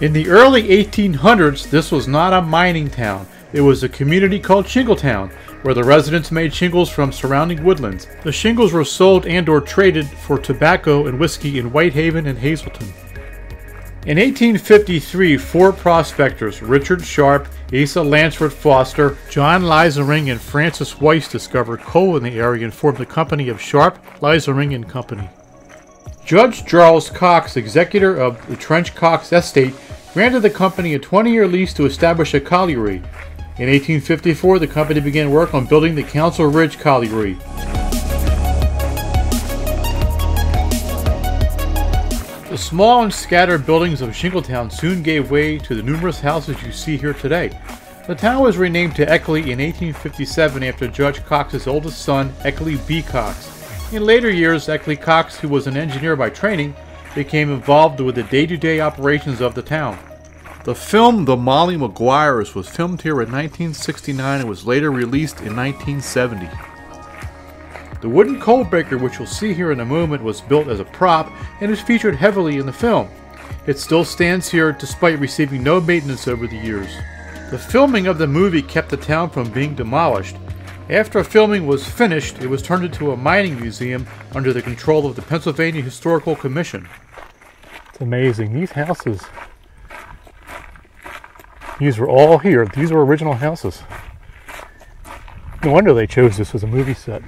In the early 1800s, this was not a mining town. It was a community called Shingletown, where the residents made shingles from surrounding woodlands. The shingles were sold and/or traded for tobacco and whiskey in Whitehaven and Hazleton. In 1853, 4 prospectors, Richard Sharp, Asa Lansford Foster, John Leisering, and Francis Weiss, discovered coal in the area and formed the company of Sharp, Leisering and Company. Judge Charles Cox, executor of the Trench Cox Estate, granted the company a 20-year lease to establish a colliery. In 1854, the company began work on building the Council Ridge Colliery. The small and scattered buildings of Shingletown soon gave way to the numerous houses you see here today. The town was renamed to Eckley in 1857 after Judge Cox's oldest son, Eckley B. Cox. In later years, Eckley Cox, who was an engineer by training, became involved with the day-to-day operations of the town. The film The Molly Maguires was filmed here in 1969 and was later released in 1970. The wooden coal breaker, which you'll see here in a moment, was built as a prop and is featured heavily in the film. It still stands here despite receiving no maintenance over the years. The filming of the movie kept the town from being demolished. After filming was finished, it was turned into a mining museum under the control of the Pennsylvania Historical Commission. It's amazing. These houses, these were all here. These were original houses. No wonder they chose this as a movie set.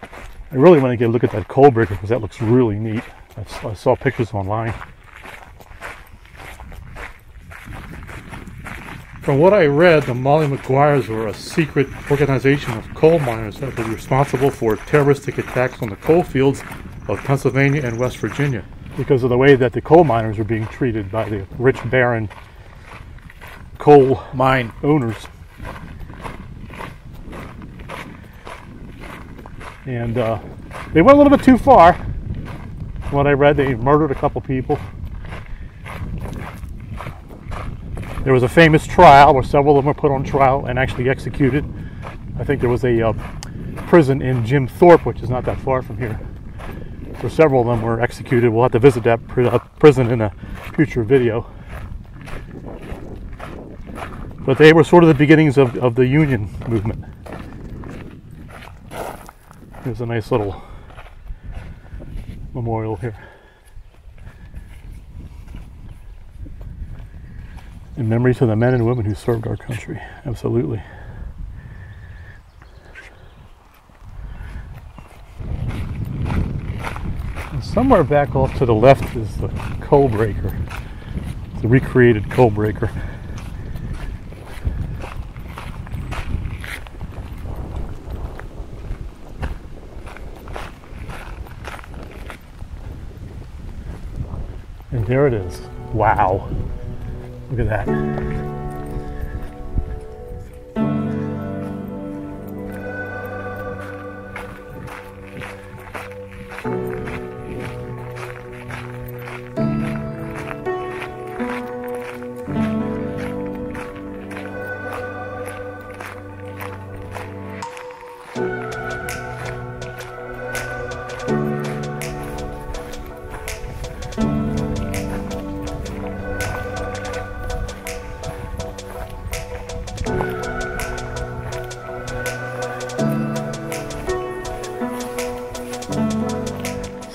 I really want to get a look at that coal breaker because that looks really neat. I saw pictures online. From what I read, the Molly Maguires were a secret organization of coal miners that were responsible for terroristic attacks on the coal fields of Pennsylvania and West Virginia because of the way that the coal miners were being treated by the rich barren coal mine owners. And they went a little bit too far. From what I read, they murdered a couple people. There was a famous trial where several of them were put on trial and actually executed. I think there was a prison in Jim Thorpe, which is not that far from here, where several of them were executed. We'll have to visit that prison in a future video. But they were sort of the beginnings of the Union movement. There's a nice little memorial here. In memory to the men and women who served our country. Absolutely. And somewhere back off to the left is the coal breaker. The recreated coal breaker. And there it is. Wow. Look at that.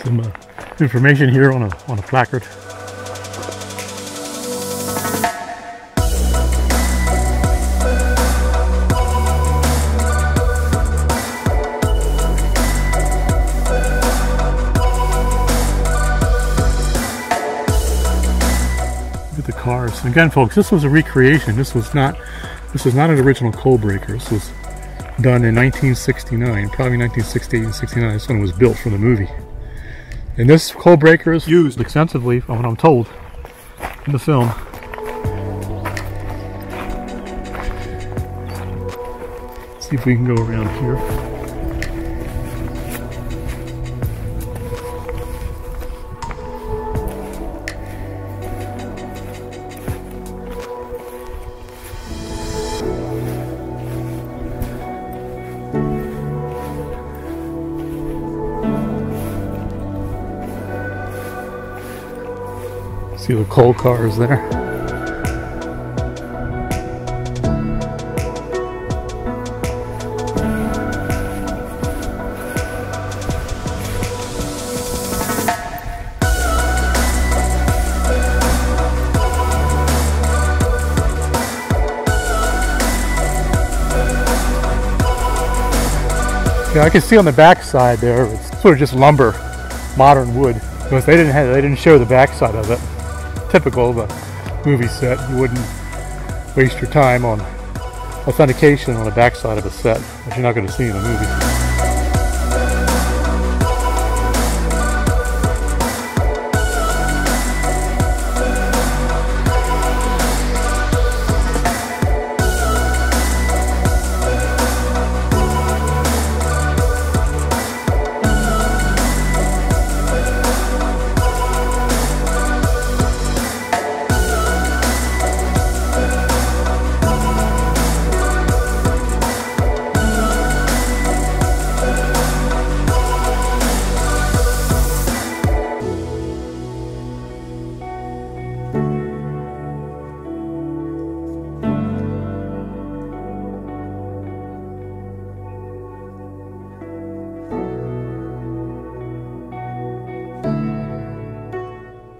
Some information here on a placard. Look at the cars. Again, folks, this was a recreation. This was not an original coal breaker. This was done in 1969, probably 1968 and 69. This one was built for the movie. And this coal breaker is used extensively, from what I'm told, in the film. Let's see if we can go around here. See the coal cars there. Yeah, I can see on the back side there, it's sort of just lumber, modern wood, because they didn't show the back side of it. Typical of a movie set. You wouldn't waste your time on authentication on the back side of a set that you're not going to see in a movie.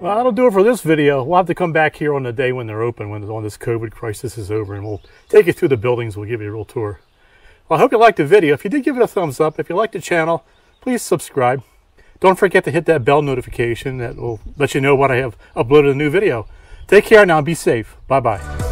Well, that'll do it for this video. We'll have to come back here on the day when they're open, when all this COVID crisis is over, and we'll take you through the buildings. We'll give you a real tour. Well, I hope you liked the video. If you did, give it a thumbs up. If you like the channel, please subscribe. Don't forget to hit that bell notification. That will let you know when I have uploaded a new video. Take care now. Be safe. Bye-bye.